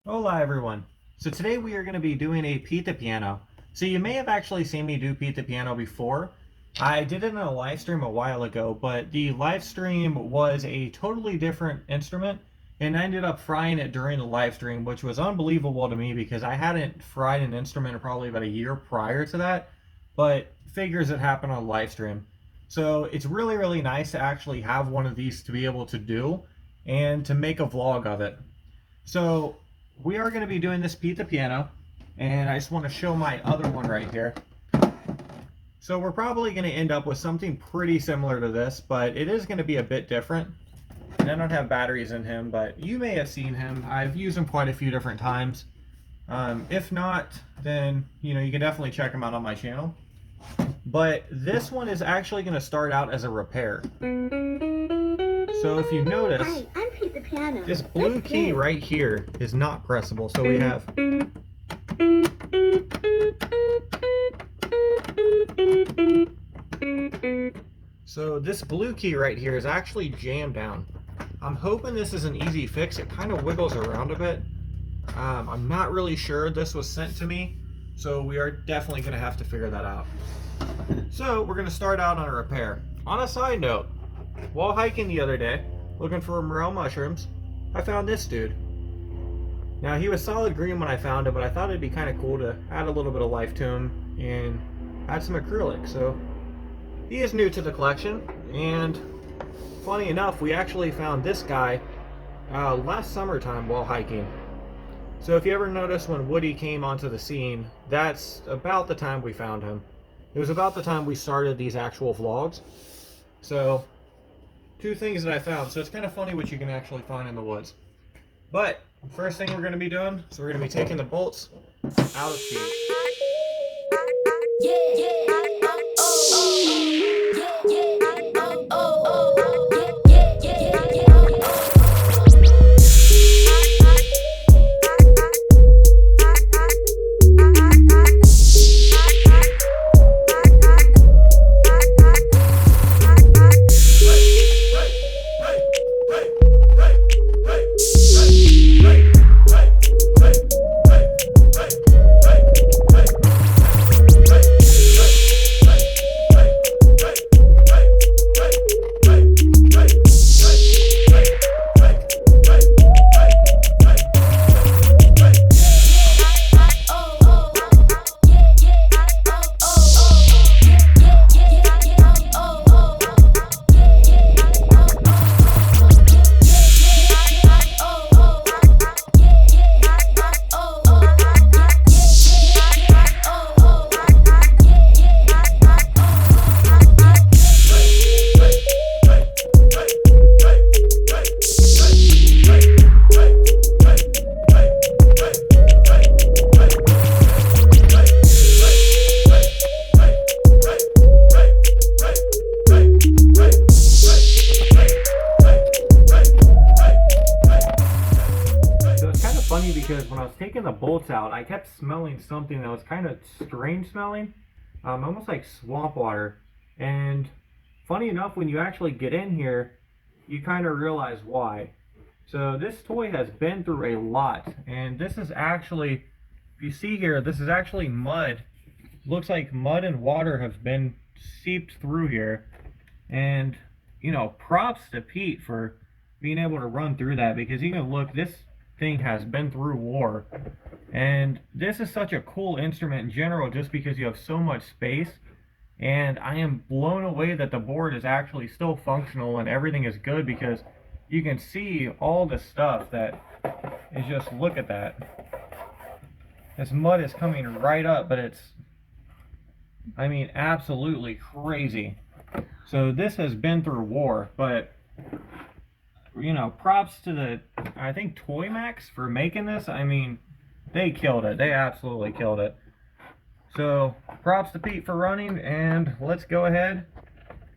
Hola everyone. So today we are going to be doing a pizza piano. So you may have actually seen me do pizza piano before. I did it in a live stream a while ago, but the live stream was a totally different instrument and I ended up frying it during the live stream, which was unbelievable to me because I hadn't fried an instrument in probably about a year prior to that, but figures it happened on a live stream. So it's really nice to actually have one of these to be able to do and to make a vlog of it. So we are going to be doing this pizza piano, and I just want to show my other one right here. So we're probably going to end up with something pretty similar to this, but it is going to be a bit different. And I don't have batteries in him, but you may have seen him. I've used him quite a few different times. If not, then you can definitely check him out on my channel. But this one is actually going to start out as a repair. So if you notice, Hi, I'm Pizza Piano. this blue key right here is not pressable. So we have this blue key right here is actually jammed down. I'm hoping this is an easy fix. It kind of wiggles around a bit. I'm not really sure. This was sent to me, so we are definitely going to have to figure that out. So we're going to start out on a repair. On a side note, while hiking the other day, looking for morel mushrooms, I found this dude. Now he was solid green when I found him, but I thought it'd be kind of cool to add a little bit of life to him and add some acrylic. So he is new to the collection, and funny enough, we actually found this guy last summertime while hiking. So if you ever notice when Woody came onto the scene, that's about the time we found him. It was about the time we started these actual vlogs. So two things that I found. So it's kind of funny what you can actually find in the woods. But first thing we're going to be doing, so we're going to be taking the bolts out of the because when I was taking the bolts out, I kept smelling something that was kind of strange smelling, almost like swamp water. And funny enough, when you actually get in here, you kind of realize why. So this toy has been through a lot, and this is actually, if you see here, this is actually mud. Looks like mud and water have been seeped through here. And, props to Pete for being able to run through that, because you can look, this thing has been through war. And this is such a cool instrument in general just because you have so much space. And I am blown away that the board is actually still functional and everything is good, because you can see all the stuff that is just, look at that. This mud is coming right up, but it's, absolutely crazy. So this has been through war, but props to the, I think, Toy Max for making this. They killed it. They absolutely killed it. So props to Pete for running, and let's go ahead.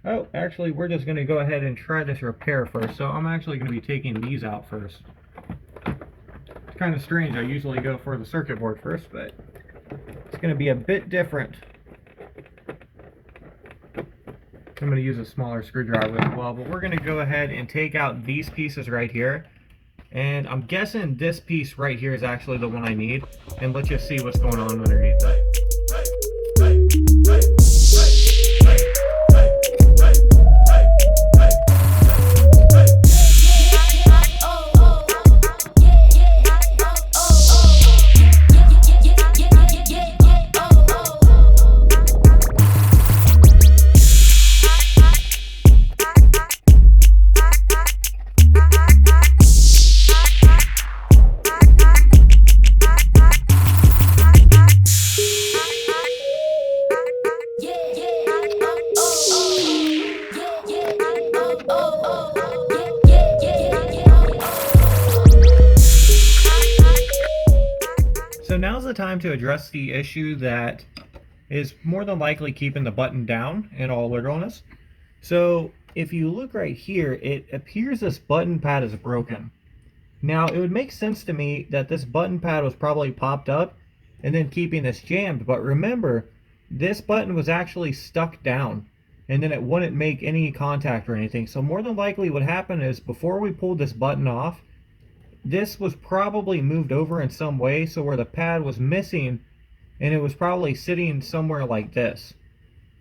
Oh, actually, we're just going to go ahead and try this repair first. So I'm actually going to be taking these out first. It's kind of strange. I usually go for the circuit board first, but it's going to be a bit different. I'm going to use a smaller screwdriver as well, but we're going to go ahead and take out these pieces right here. And I'm guessing this piece right here is actually the one I need. And let's just see what's going on underneath it. So now's the time to address the issue that is more than likely keeping the button down in all literalness. So if you look right here, it appears this button pad is broken. Now it would make sense to me that this button pad was probably popped up and then keeping this jammed, but remember, this button was actually stuck down and then it wouldn't make any contact or anything. So more than likely what happened is before we pulled this button off, this was probably moved over in some way, so where the pad was missing, and it was probably sitting somewhere like this.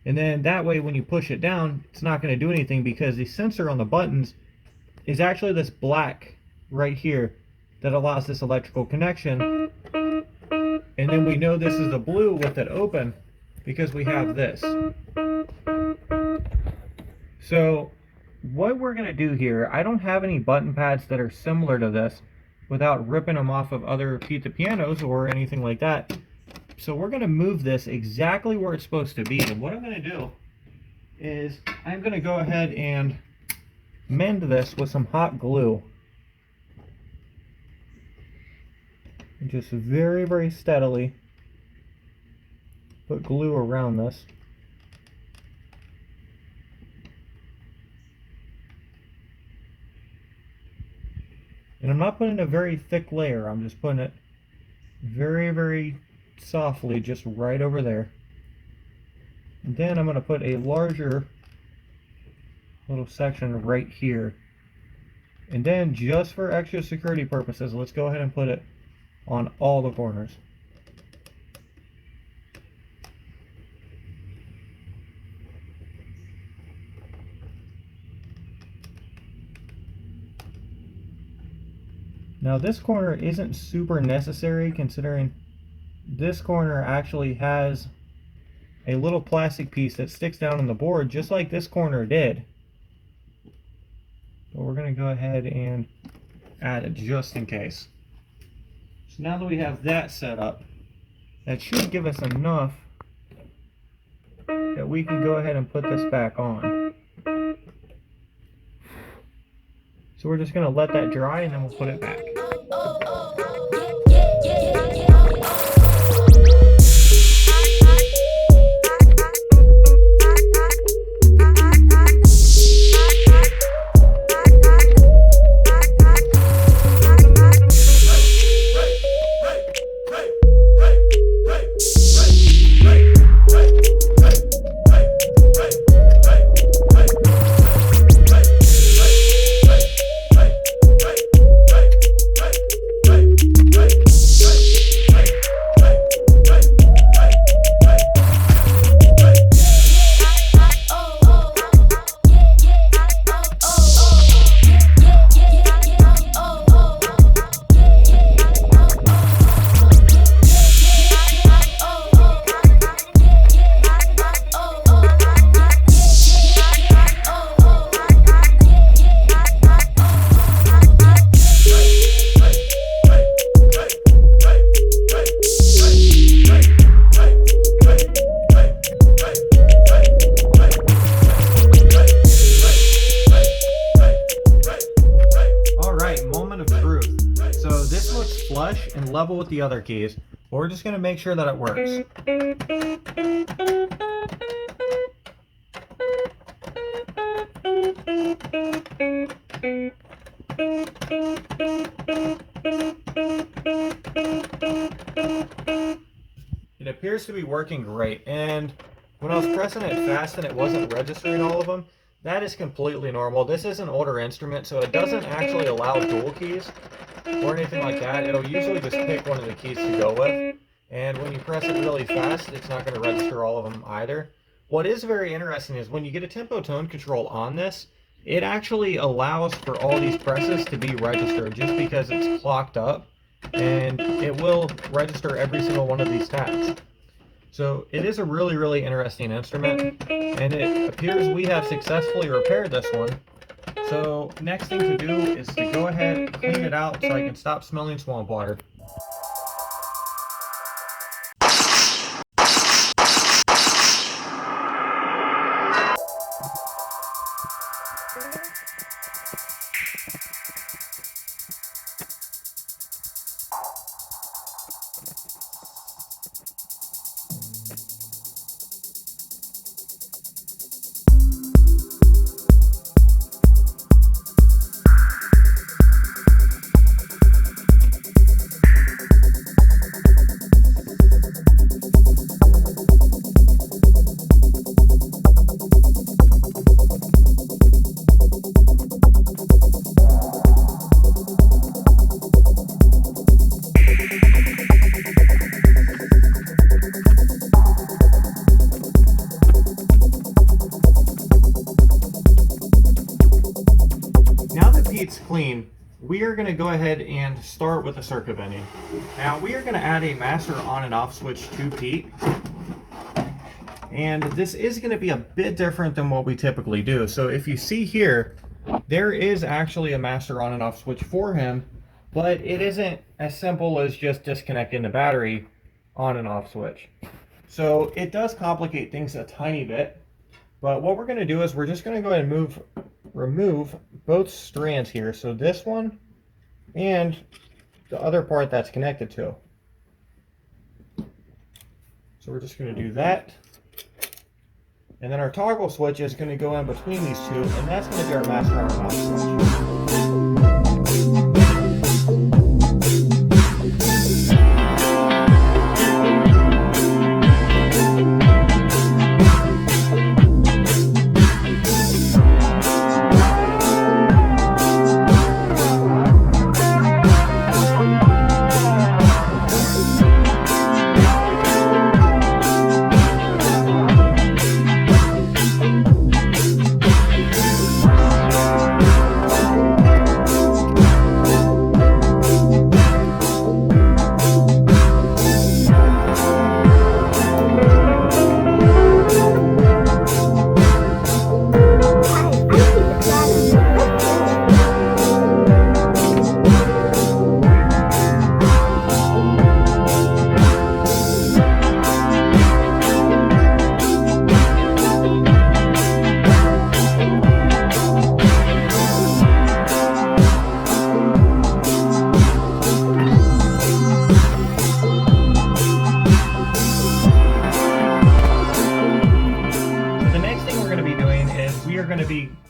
And then that way when you push it down, it's not going to do anything because the sensor on the buttons is actually this black right here that allows this electrical connection. And then we know this is the blue with it open because we have this. So what we're going to do here, I don't have any button pads that are similar to this without ripping them off of other pizza pianos or anything like that. So we're going to move this exactly where it's supposed to be. And what I'm going to do is I'm going to go ahead and mend this with some hot glue. And just very, very steadily put glue around this. And I'm not putting a very thick layer, I'm just putting it very, very softly just right over there. And then I'm going to put a larger little section right here. And then just for extra security purposes, let's go ahead and put it on all the corners. Now this corner isn't super necessary considering this corner actually has a little plastic piece that sticks down on the board just like this corner did. But we're going to go ahead and add it just in case. So now that we have that set up, that should give us enough that we can go ahead and put this back on. So we're just going to let that dry and then we'll put it back. Flush and level with the other keys. We're just going to make sure that it works. It appears to be working great, and when I was pressing it fast and it wasn't registering all of them, that is completely normal. This is an older instrument, so it doesn't actually allow dual keys or anything like that. It'll usually just pick one of the keys to go with. And when you press it really fast, it's not going to register all of them either. What is very interesting is when you get a tempo tone control on this, it actually allows for all these presses to be registered just because it's clocked up, and it will register every single one of these tabs. So it is a really, really interesting instrument, and it appears we have successfully repaired this one. So next thing to do is to go ahead and clean it out so I can stop smelling swamp water. It's clean, we are going to go ahead and start with the circuit bending. Now we are going to add a master on and off switch to Pete, and this is going to be a bit different than what we typically do. So if you see here, there is actually a master on and off switch for him, but it isn't as simple as just disconnecting the battery on and off switch. So it does complicate things a tiny bit, but what we're going to do is we're just going to go ahead and remove both strands here, so this one and the other part that's connected to. So we're just going to do that, and then our toggle switch is going to go in between these two, and that's going to be our master on and off switch.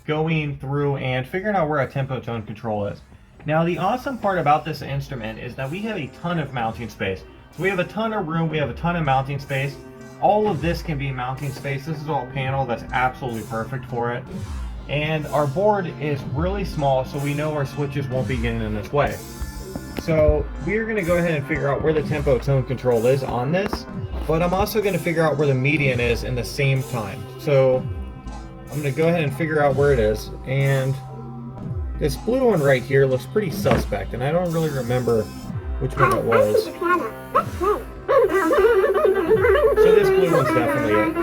Going through and figuring out where a tempo tone control is. Now the awesome part about this instrument is that we have a ton of mounting space. So we have a ton of room, we have a ton of mounting space. All of this can be mounting space. This is all panel that's absolutely perfect for it. And our board is really small, so we know our switches won't be getting in this way. So we're going to go ahead and figure out where the tempo tone control is on this, but I'm also going to figure out where the median is in the same time. So I'm going to go ahead and figure out where it is, and this blue one right here looks pretty suspect, and I don't really remember which one it was. So this blue one's definitely it.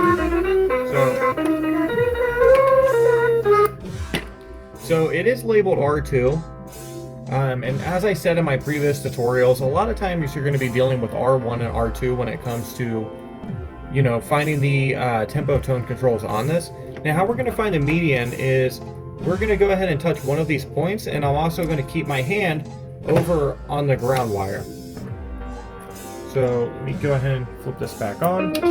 So it is labeled R2, and as I said in my previous tutorials, a lot of times you're going to be dealing with R1 and R2 when it comes to, you know, finding the tempo tone controls on this. Now how we're going to find the median is we're going to go ahead and touch one of these points, and I'm also going to keep my hand over on the ground wire. So let me go ahead and flip this back on. So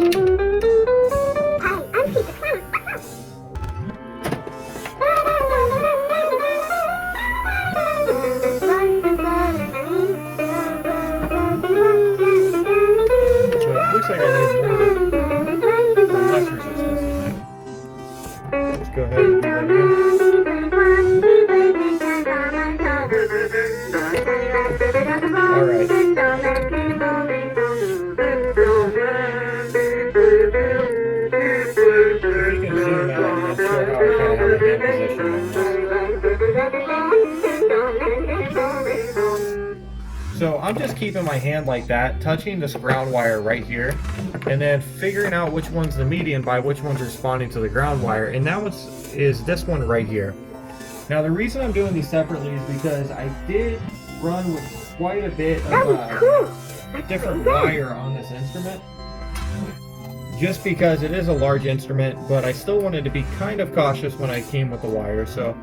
it looks like I need more less resistance. Let's go ahead and do that. So I'm just keeping my hand like that, touching this ground wire right here, and then figuring out which one's the median by which one's responding to the ground wire. And that is this one right here. Now the reason I'm doing these separately is because I did run with quite a bit of different wire on this instrument. Just because it is a large instrument, but I still wanted to be kind of cautious when I came with the wire. So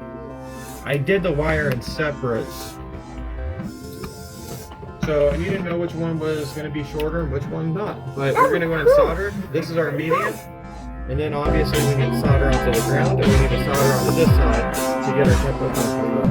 I did the wire in separates. So I need to know which one was going to be shorter and which one not. But we're going to go ahead and solder. This is our median. And then obviously we need to solder onto the ground, and we need to solder onto this side to get our tempo comfortable.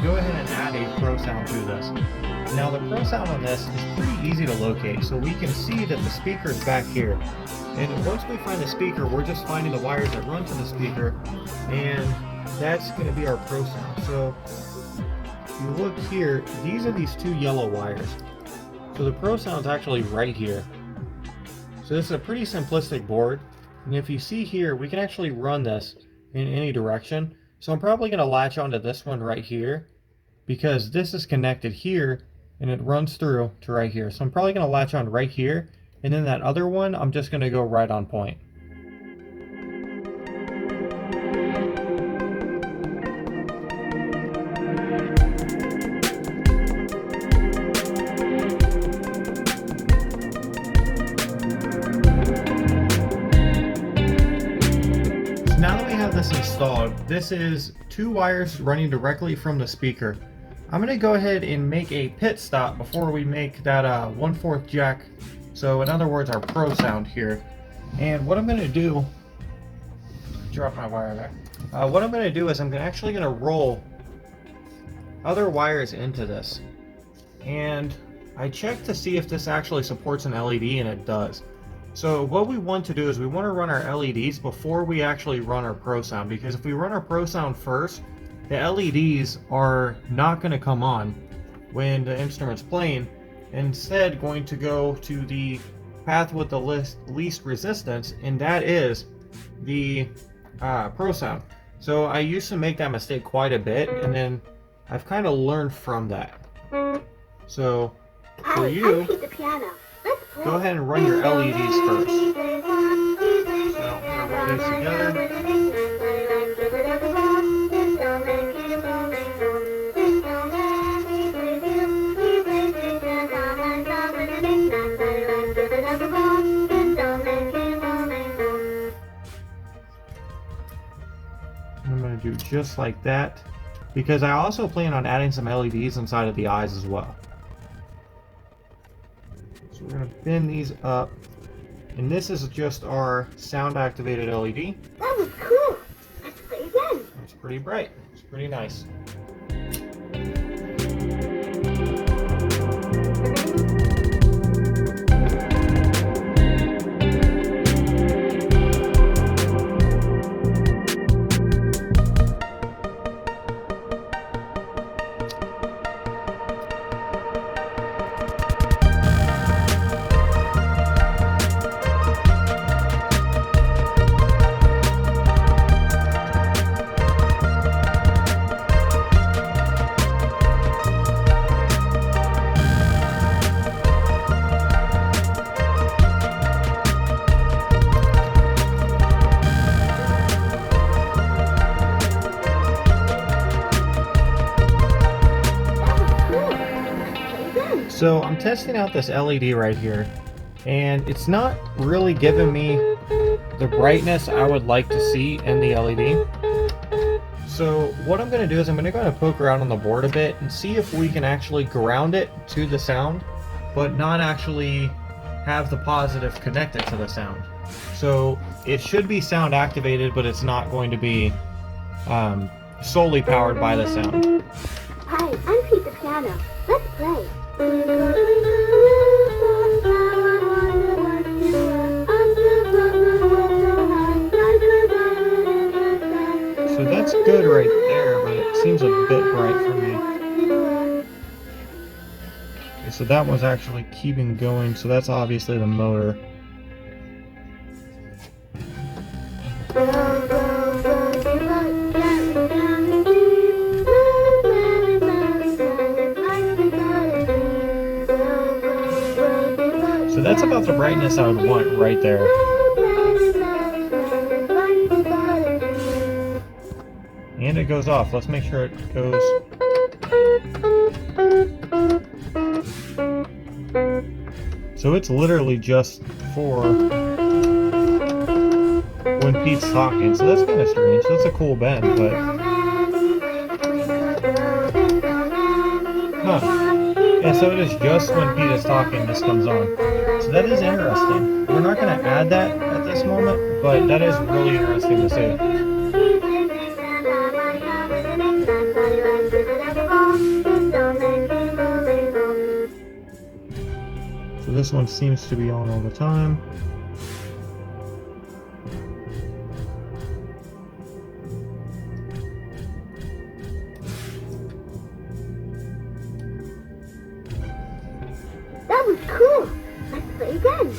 Go ahead and add a pro sound to this. Now the pro sound on this is pretty easy to locate, so we can see that the speaker is back here. And once we find the speaker, we're just finding the wires that run to the speaker, and that's going to be our pro sound. So if you look here, these are these two yellow wires. So the pro sound is actually right here. So this is a pretty simplistic board, and if you see here, we can actually run this in any direction. So I'm probably going to latch onto this one right here, because this is connected here and it runs through to right here. So I'm probably going to latch on right here, and then that other one I'm just going to go right on point. So now that we have this installed, this is two wires running directly from the speaker. I'm going to go ahead and make a pit stop before we make that 1/4 jack. So in other words, our pro sound here. And what I'm going to do, drop my wire there. What I'm going to do is I'm actually going to roll other wires into this. And I checked to see if this actually supports an LED, and it does. So what we want to do is we want to run our LEDs before we actually run our pro sound, because if we run our pro sound first, the LEDs are not going to come on when the instrument's playing. Instead, going to go to the path with the least resistance, and that is the pro sound. So I used to make that mistake quite a bit, and then I've kind of learned from that. So for you, go ahead and run your LEDs first. So I'm going to roll these together. I'm going to do just like that, because I also plan on adding some LEDs inside of the eyes as well. So we're going to bend these up, and this is just our sound activated LED. That was cool. Let's play again. It's pretty bright. It's pretty nice. So I'm testing out this LED right here, and it's not really giving me the brightness I would like to see in the LED. So what I'm going to do is I'm going to go ahead and poke around on the board a bit and see if we can actually ground it to the sound, but not actually have the positive connected to the sound. So it should be sound activated, but it's not going to be solely powered by the sound. Hi, I'm Pete the Piano. Let's play. So that's good right there, but it seems a bit bright for me. Okay, so that was actually keeping going, so that's obviously the motor. So that's about the brightness I would want right there. And it goes off. Let's make sure it goes. So it's literally just for when Pete's talking. So that's kind of strange. That's a cool bend, but yeah, so it is just when Pete is talking this comes on. So that is interesting. We're not going to add that at this moment, but that is really interesting to see. So this one seems to be on all the time. That was cool. Let's play again.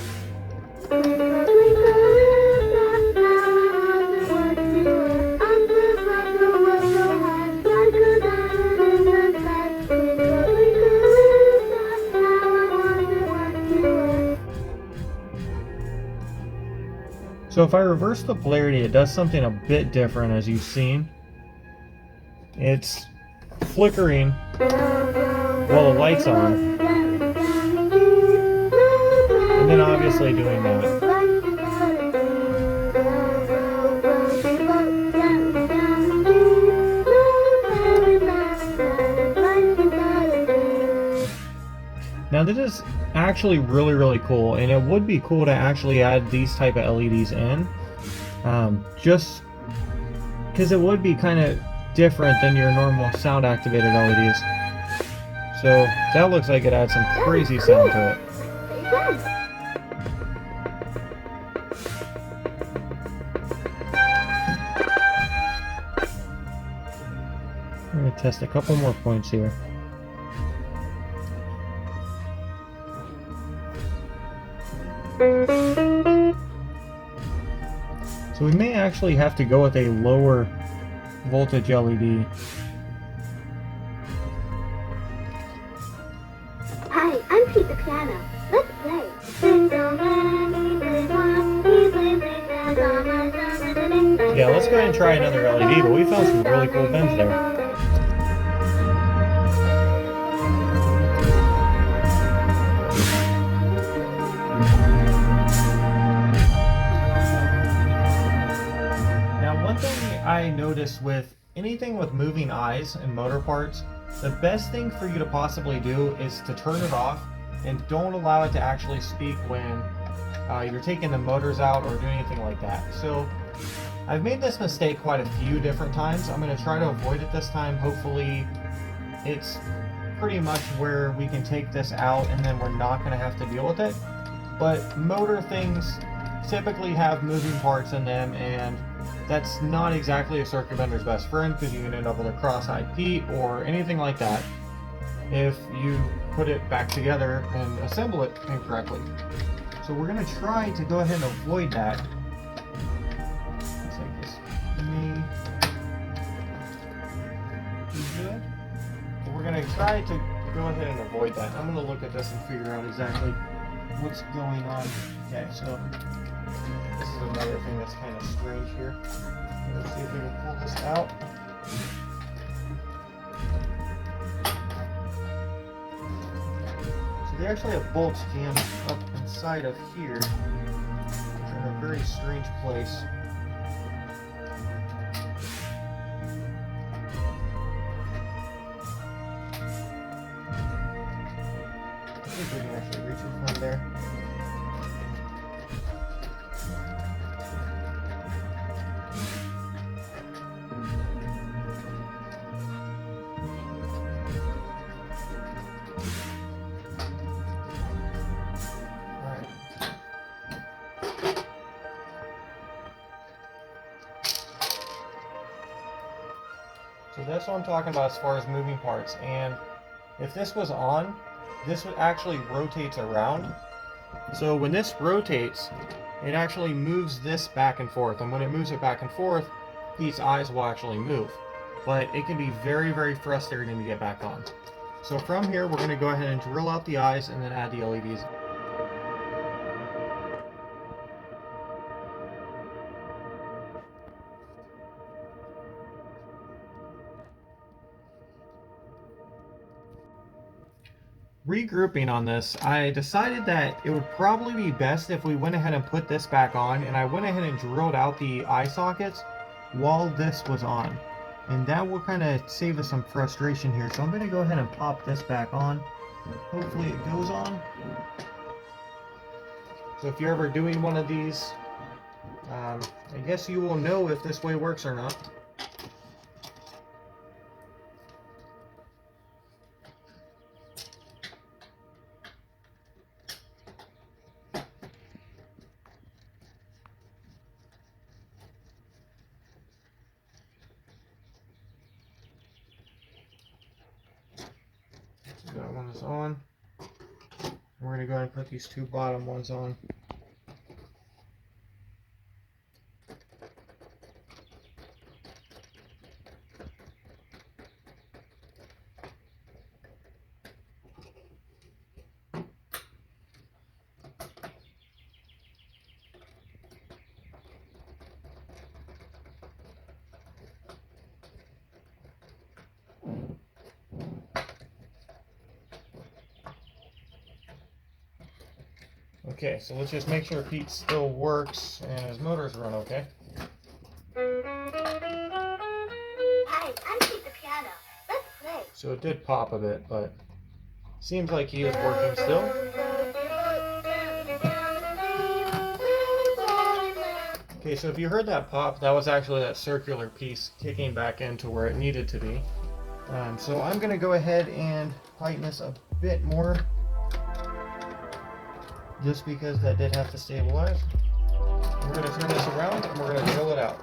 So if I reverse the polarity, it does something a bit different, as you've seen. It's flickering while the light's on, and then obviously doing that. Now this is actually really cool, and it would be cool to actually add these type of LEDs in, just because it would be kind of different than your normal sound activated LEDs. So that looks like it adds some crazy sound to it. We're going to test a couple more points here. So we may actually have to go with a lower voltage LED. Hi, I'm Pete the Piano. Let's play. Yeah, let's go ahead and try another LED, but we found some really cool bends there. I notice with anything with moving eyes and motor parts, the best thing for you to possibly do is to turn it off and don't allow it to actually speak when you're taking the motors out or doing anything like that. So I've made this mistake quite a few different times. I'm going to try to avoid it this time. Hopefully it's pretty much where we can take this out and then we're not going to have to deal with it. But motor things typically have moving parts in them, and that's not exactly a circuit bender's best friend, because you can end up with a cross-eyed Pete or anything like that if you put it back together and assemble it incorrectly. So we're going to try to go ahead and avoid that. Looks like this may be good. But we're going to try to go ahead and avoid that. I'm going to look at this and figure out exactly what's going on. Okay, so this is another thing that's kind of strange here. Let's see if we can pull this out. So they actually have bolts jammed up inside of here, which are in a very strange place. I think we can actually reach it from there. So that's what I'm talking about as far as moving parts. And if this was on, this would actually rotates around. So when this rotates, it actually moves this back and forth. And when it moves it back and forth, these eyes will actually move. But it can be very, very frustrating to get back on. So from here, we're going to go ahead and drill out the eyes and then add the LEDs. Regrouping on this, I decided that it would probably be best if we went ahead and put this back on, and I went ahead and drilled out the eye sockets while this was on, and that will kind of save us some frustration here. So I'm going to go ahead and pop this back on. Hopefully it goes on. So if you're ever doing one of these, I guess you will know if this way works or not. That one is on. We're going to go ahead and put these two bottom ones on. Okay, so let's just make sure Pete still works and his motors run okay. Hi, I'm Pete the piano. Let's play. So it did pop a bit, but seems like he is working still. Okay, so if you heard that pop, that was actually that circular piece kicking back into where it needed to be. So I'm going to go ahead and tighten this a bit more, just because that did have to stabilize. We're going to turn this around and we're going to drill it out.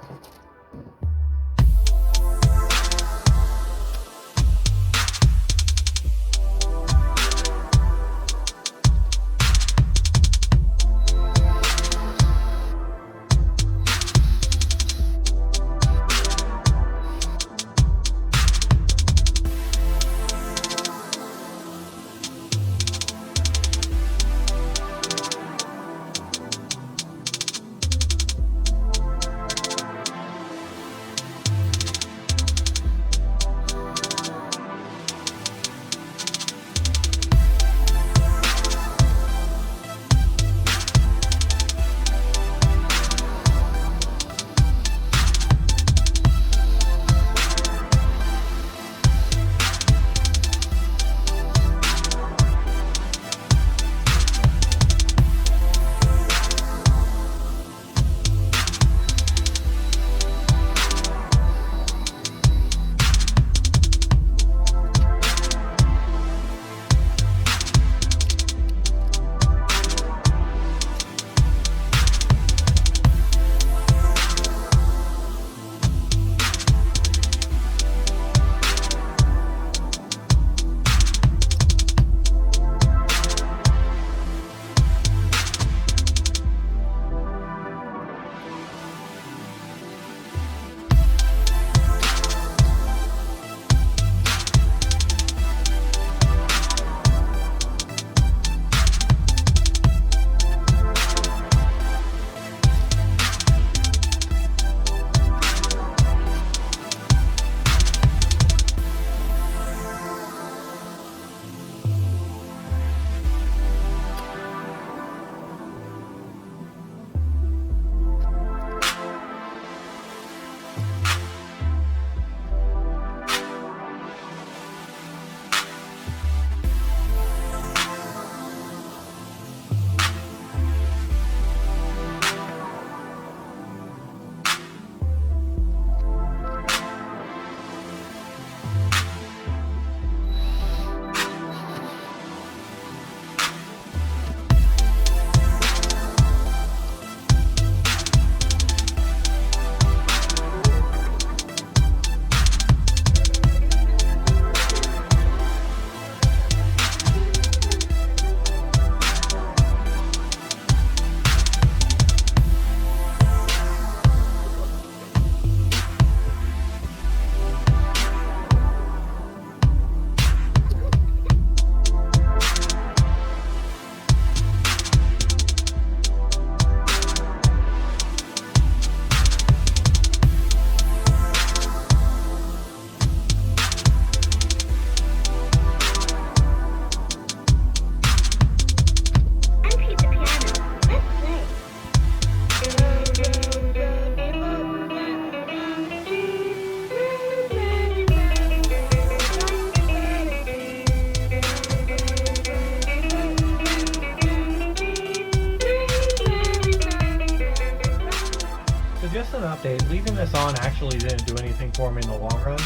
just an update. Leaving this on actually didn't do anything for me in the long run.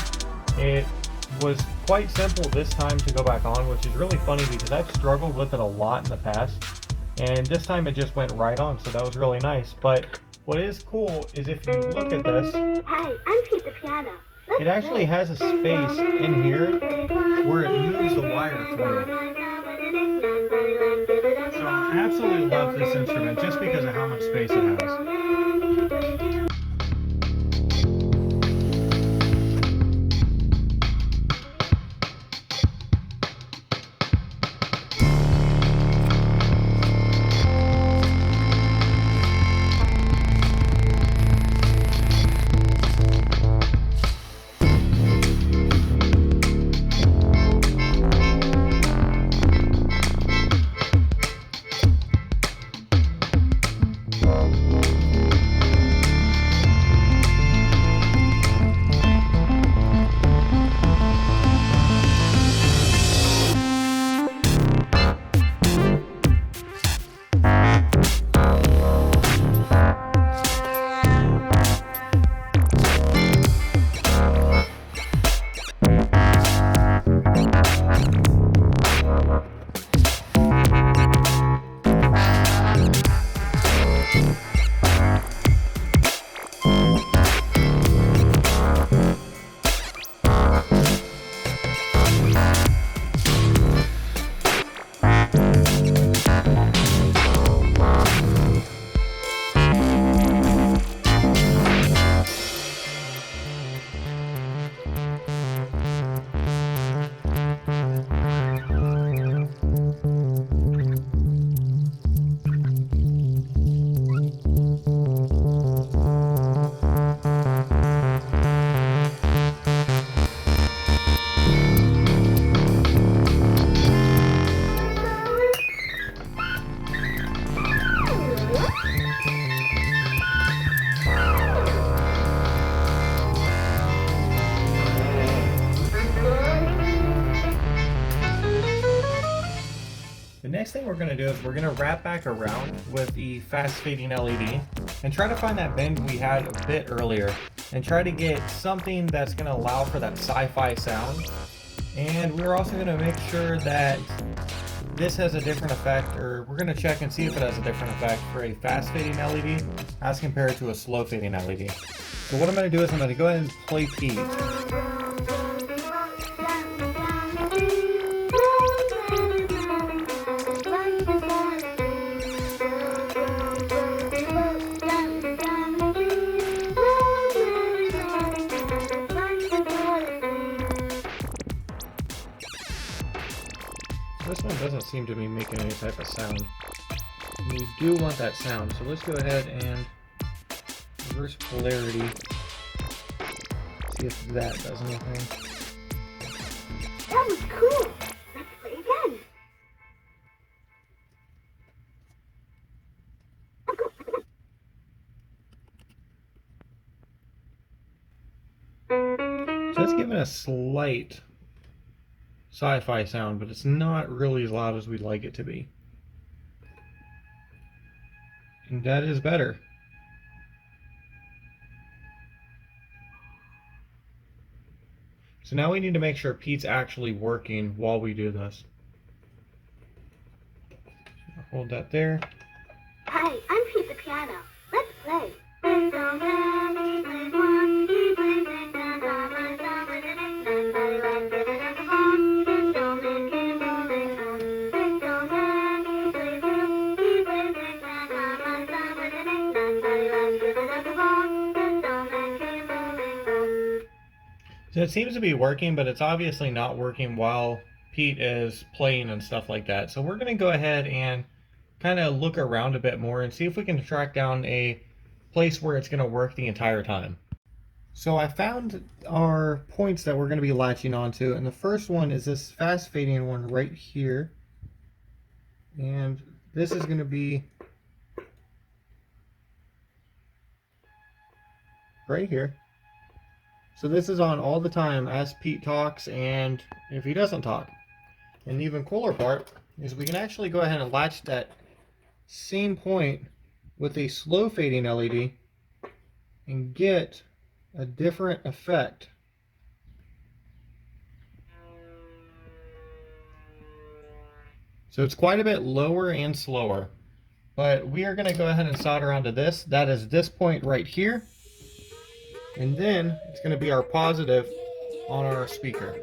It was quite simple this time to go back on, which is really funny because I've struggled with it a lot in the past. And this time it just went right on, so that was really nice. But what is cool is if you look at this, Hi, I'm Pete the piano. Let's it actually play. has a space in here where it moves the wire through. So I absolutely love this instrument just because of how much space it has. The next thing we're going to do is we're going to wrap back around with the fast fading LED and try to find that bend we had a bit earlier and try to get something that's going to allow for that sci-fi sound. And we're also going to make sure that this has a different effect, or we're going to check and see if it has a different effect for a fast fading LED as compared to a slow fading LED. So what I'm going to do is I'm going to go ahead and play Pete. This one doesn't seem to be making any type of sound. And we do want that sound, so let's go ahead and reverse polarity. See if that does anything. That was cool. Let's play again. So it's giving a slight sci-fi sound, but it's not really as loud as we'd like it to be. And that is better. So now we need to make sure Pete's actually working while we do this. Hold that there. Hi, I'm Pete the piano. Let's play. So it seems to be working, but it's obviously not working while Pete is playing and stuff like that. So we're going to go ahead and kind of look around a bit more and see if we can track down a place where it's going to work the entire time. So I found our points that we're going to be latching onto, and the first one is this fast fading one right here. And this is going to be right here. So this is on all the time as Pete talks and if he doesn't talk. And the even cooler part is we can actually go ahead and latch that same point with a slow fading LED and get a different effect. So it's quite a bit lower and slower. But we are going to go ahead and solder onto this. That is this point right here. And then it's going to be our positive on our speaker.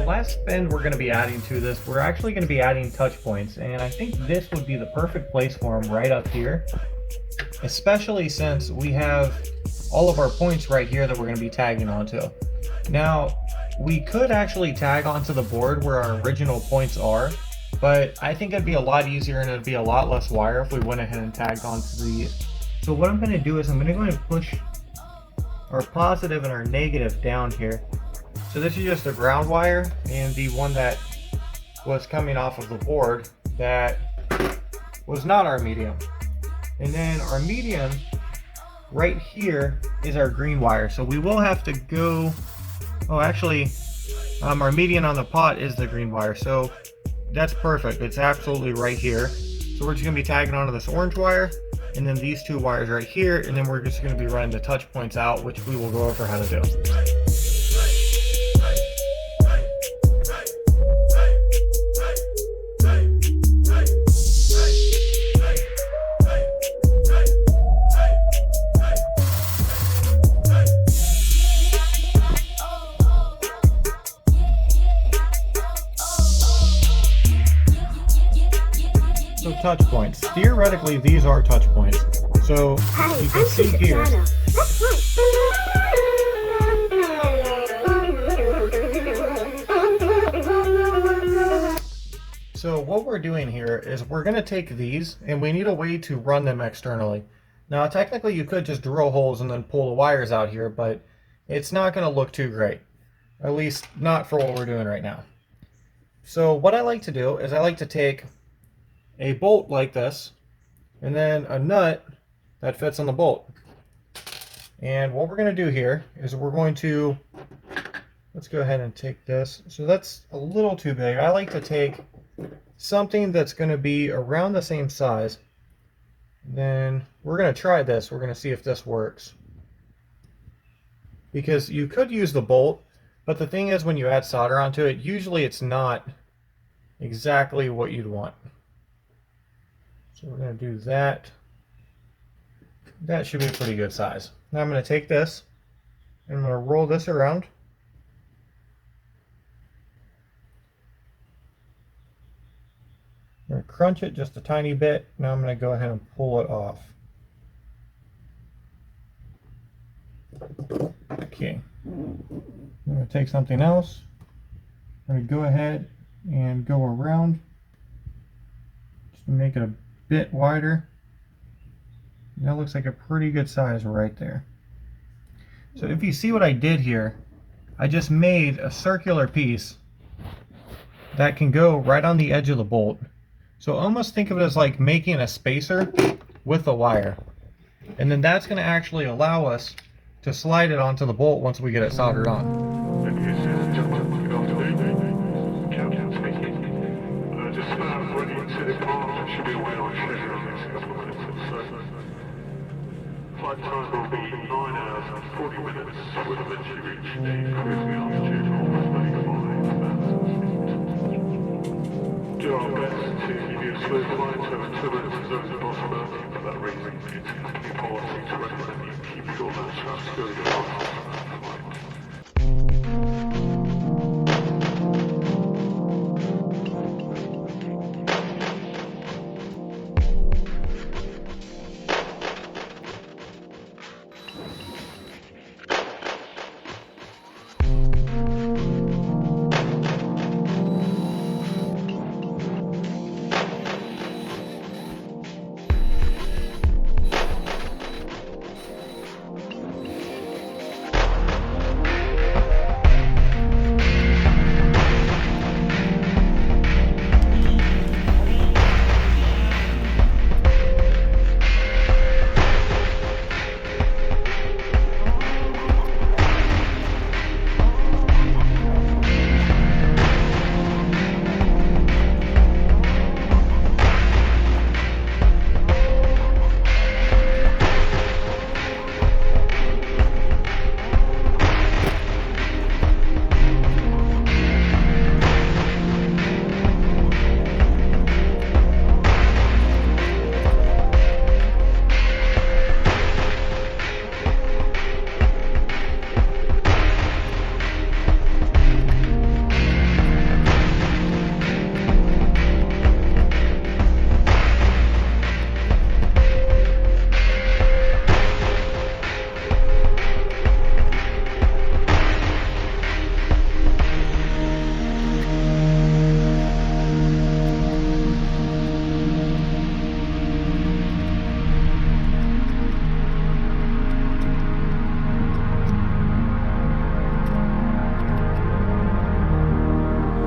Last spin we're going to be adding to this, we're actually going to be adding touch points, and I think this would be the perfect place for them right up here, especially since we have all of our points right here that we're going to be tagging onto. Now, we could actually tag onto the board where our original points are, but I think it'd be a lot easier and it'd be a lot less wire if we went ahead and tagged onto these. So what I'm going to do is I'm going to go ahead and push our positive and our negative down here. So this is just the ground wire and the one that was coming off of the board that was not our medium. And then our medium right here is our green wire. So we will have to go, oh actually our median on the pot is the green wire. So that's perfect. It's absolutely right here. So we're just going to be tagging onto this orange wire and then these two wires right here. And then we're just going to be running the touch points out, which we will go over how to do. So touch points. Theoretically, these are touch points. So you can see here. So what we're doing here is we're going to take these and we need a way to run them externally. Now technically you could just drill holes and then pull the wires out here, but it's not going to look too great. At least not for what we're doing right now. So what I like to do is I like to take a bolt like this, and then a nut that fits on the bolt. And what we're going to do here is we're going to, let's go ahead and take this. So that's a little too big. I like to take something that's going to be around the same size. Then we're going to try this. We're going to see if this works. Because you could use the bolt, but the thing is when you add solder onto it, usually it's not exactly what you'd want. So we're going to do that. That should be a pretty good size. Now I'm going to take this and I'm going to roll this around. I'm going to crunch it just a tiny bit. Now I'm going to go ahead and pull it off. Okay. I'm going to take something else. I'm going to go ahead and go around just to make it a bit wider. That looks like a pretty good size right there. So if you see what I did here, I just made a circular piece that can go right on the edge of the bolt. So almost think of it as like making a spacer with the wire. And then that's going to actually allow us to slide it onto the bolt once we get it soldered on. Flight time will be 9 hours and 40 minutes, with eventually reach a cruising altitude of almost 35,000. Do our best to give you a smooth flight, so turbulence is always a possibility. For that reason, it's company policy to recommend you keep your latch straps still your last flight.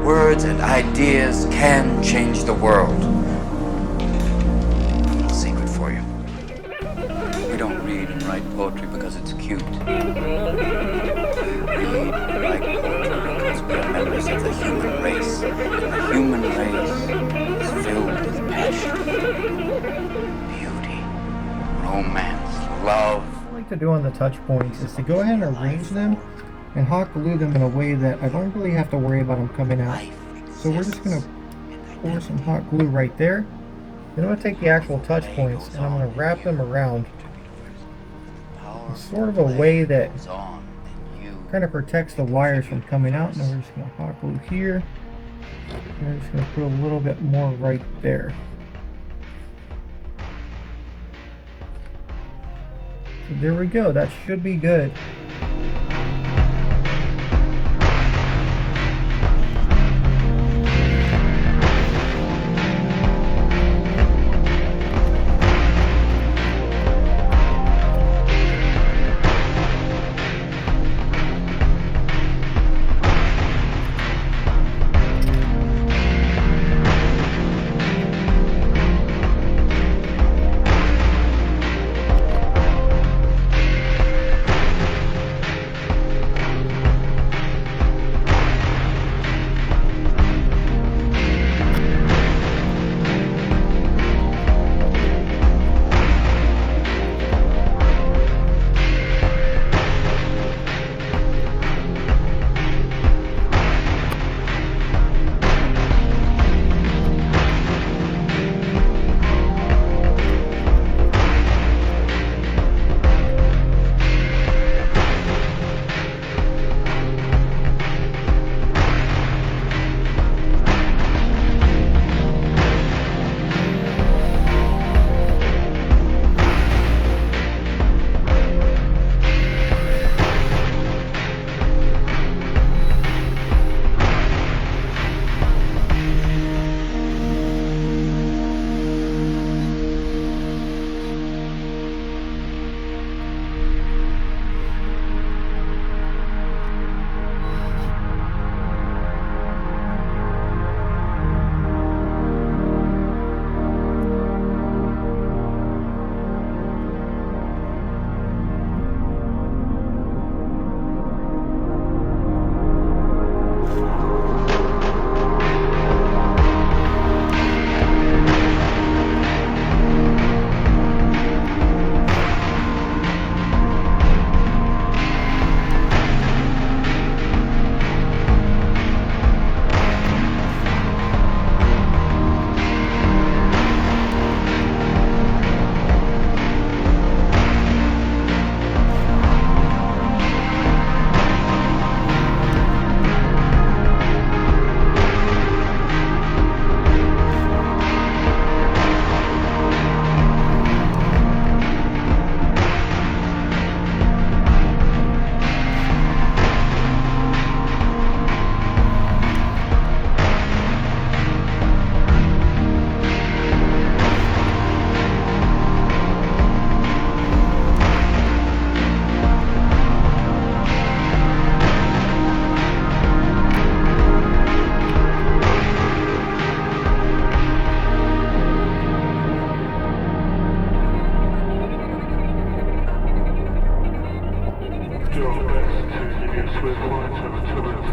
Words and ideas can change the world. A little secret for you. We don't read and write poetry because it's cute. We read and write poetry because we are members of the human race. And the human race is filled with passion, beauty, romance, love. What I like to do on the touch points is to go ahead and arrange them and hot glue them in a way that I don't really have to worry about them coming out. So we're just going to pour some hot glue right there. Then I'm going to take the actual touch points and I'm going to wrap them around in sort of a way that kind of protects the wires from coming out. And then we're just going to hot glue here. And I'm just going to put a little bit more right there. So there we go. That should be good.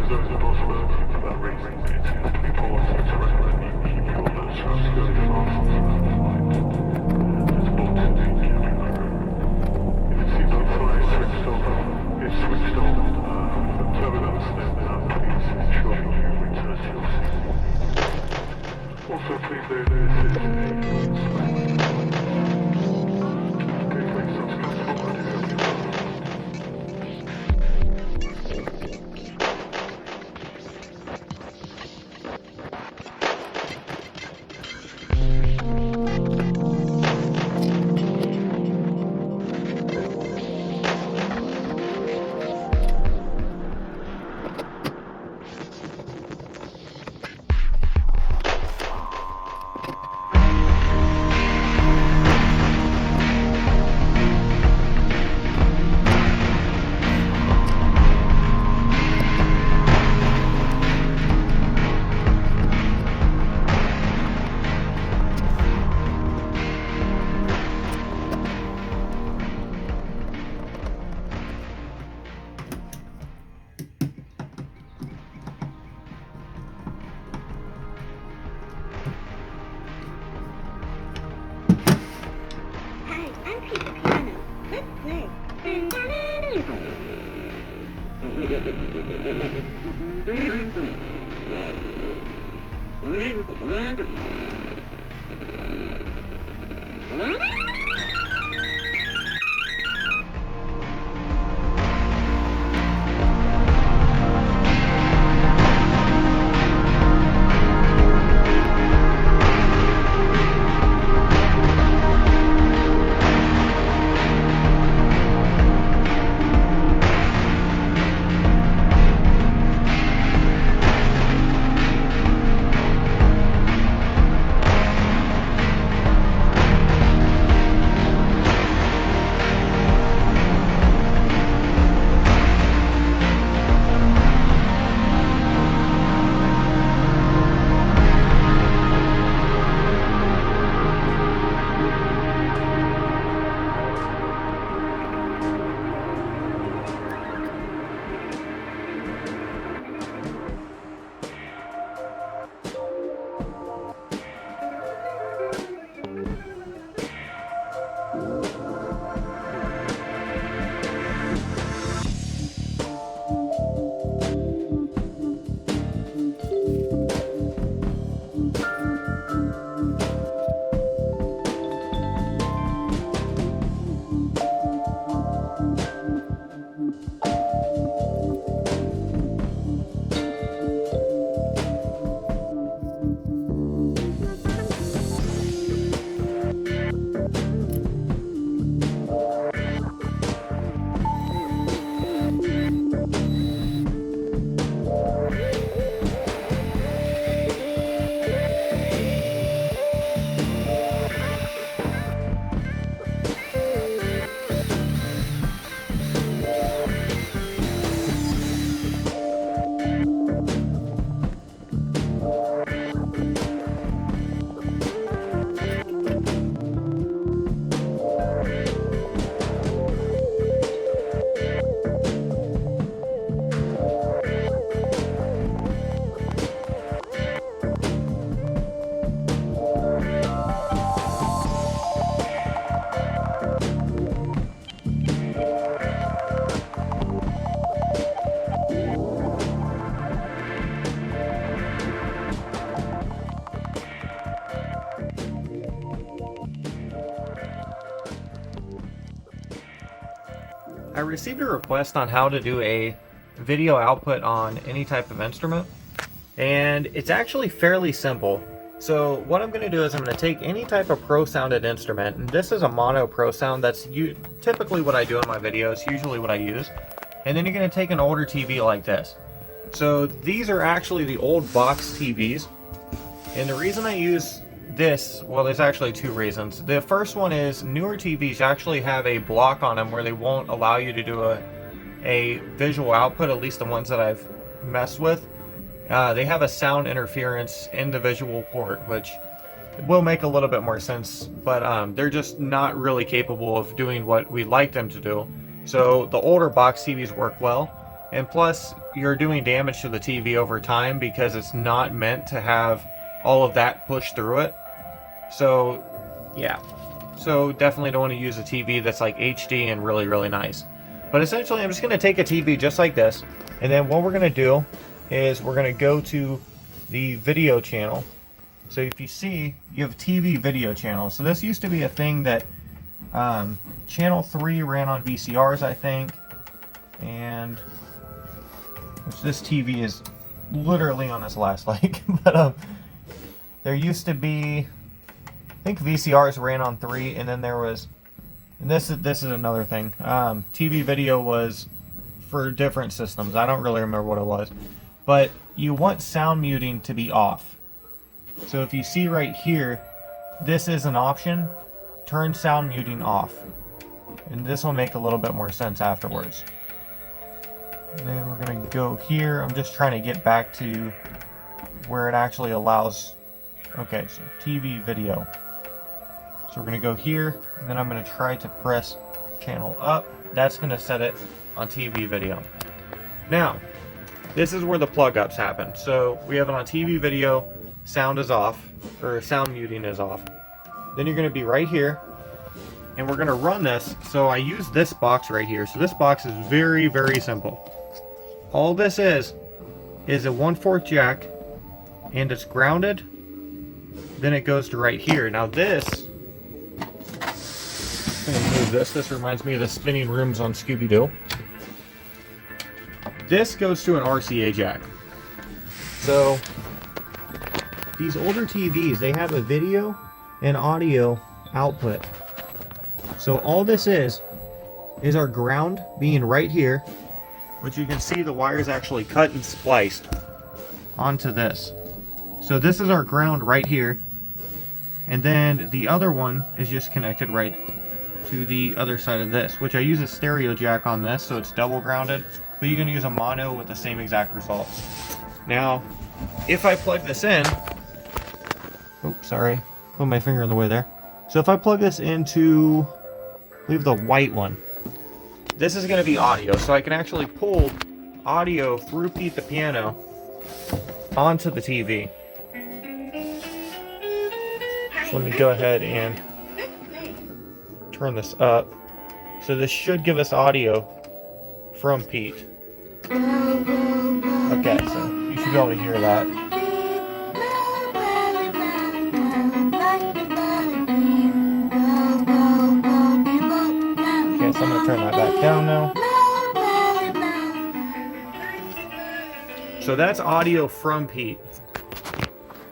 there's a possibility. For that reason, it seems to be policy to recommend you keep your latch securely fastened to the light. It's bolt to the cabin crew. If it seems like the fire is switched off, it's switched on. The turbulence then please ensure you return to your seat. Also, please note this is a okay, make yourselves comfortable and do have your phone. Hi, I'm Pete the piano. Let's play. I received a request on how to do a video output on any type of instrument, and it's actually fairly simple. So what I'm going to do is I'm going to take any type of pro sounded instrument, and this is a mono pro sound. That's typically what I do in my videos, usually what I use. And then you're going to take an older TV like this. So these are actually the old box TVs, and the reason I use this, well, there's actually two reasons. The first one is newer TVs actually have a block on them where they won't allow you to do a visual output, at least the ones that I've messed with. They have a sound interference in the visual port, which will make a little bit more sense, but they're just not really capable of doing what we'd like them to do. So the older box TVs work well, And plus, you're doing damage to the TV over time because it's not meant to have all of that pushed through it. So, yeah. So definitely don't want to use a TV that's like HD and really, really nice. But essentially, I'm just going to take a TV just like this. And then what we're going to do is we're going to go to the video channel. So if you see, you have TV video channel. So this used to be a thing that channel 3 ran on VCRs, I think. And which this TV is literally on its last leg. But there used to be, I think VCRs ran on 3, and then there was, and this is another thing. TV video was for different systems. I don't really remember what it was, but you want sound muting to be off. So if you see right here, this is an option. Turn sound muting off, and this will make a little bit more sense afterwards. And then we're going to go here. I'm just trying to get back to where it actually allows. Okay, so TV video. So we're going to go here, and then I'm going to try to press channel up. That's going to set it on TV video. Now, this is where the plug ups happen. So we have it on TV video, sound is off, or sound muting is off. Then you're going to be right here, and we're going to run this. So I use this box right here. So this box is very, very simple. All this is a 1/4 jack, and it's grounded. Then it goes to right here. Now this, I'm going to move this. This reminds me of the spinning rooms on Scooby-Doo. This goes to an RCA jack. So these older TVs, they have a video and audio output. So all this is our ground being right here, which you can see the wires actually cut and spliced onto this. So this is our ground right here, and then the other one is just connected right to the other side of this, which I use a stereo jack on this, so it's double grounded, but you can use a mono with the same exact results. Now, if I plug this in, oh, sorry, put my finger in the way there. So if I plug this into, I believe the white one, this is going to be audio, so I can actually pull audio through Pete the Piano onto the TV. So let me go ahead and turn this up. So this should give us audio from Pete. Okay, so you should be able to hear that. Okay, so I'm going to turn that back down now. So that's audio from Pete.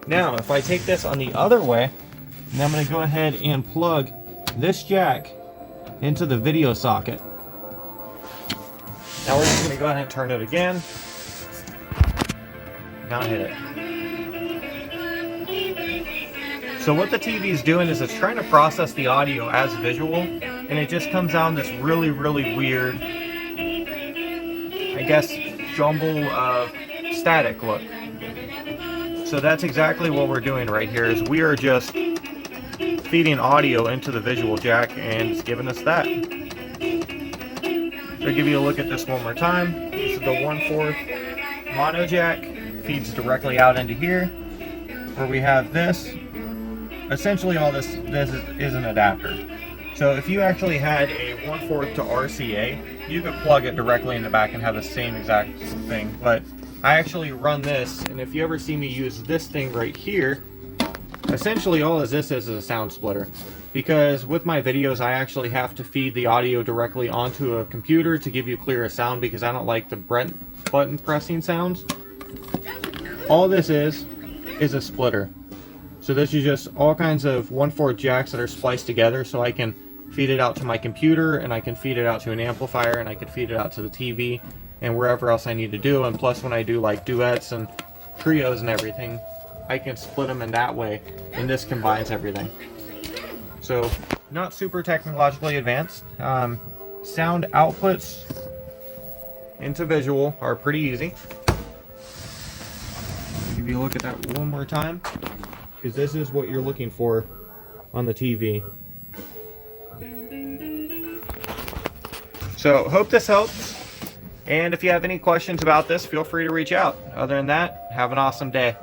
Now, if I take this on the other way, and I'm going to go ahead and plug this jack into the video socket. Now we're just going to go ahead and turn it again. Now hit it. So what the TV is doing is it's trying to process the audio as visual, and it just comes out in this really, really weird, I guess, jumble of static look. So that's exactly what we're doing right here, is we are just feeding audio into the visual jack, and it's giving us that. So I'll give you a look at this one more time. This is the 1/4 mono jack, feeds directly out into here, where we have this. Essentially all this is an adapter. So if you actually had a 1/4 to RCA, you could plug it directly in the back and have the same exact thing. But I actually run this, and if you ever see me use this thing right here, essentially all this is a sound splitter. Because with my videos, I actually have to feed the audio directly onto a computer to give you clearer sound, because I don't like the button pressing sounds. All this is a splitter. So this is just all kinds of 1/4 jacks that are spliced together, so I can feed it out to my computer, and I can feed it out to an amplifier, and I can feed it out to the TV, and wherever else I need to do. And plus, when I do like duets and trios and everything, I can split them in that way, and this combines everything. So not super technologically advanced. Sound outputs into visual are pretty easy. If you look at that one more time, because this is what you're looking for on the TV. So hope this helps. And if you have any questions about this, feel free to reach out. Other than that, have an awesome day.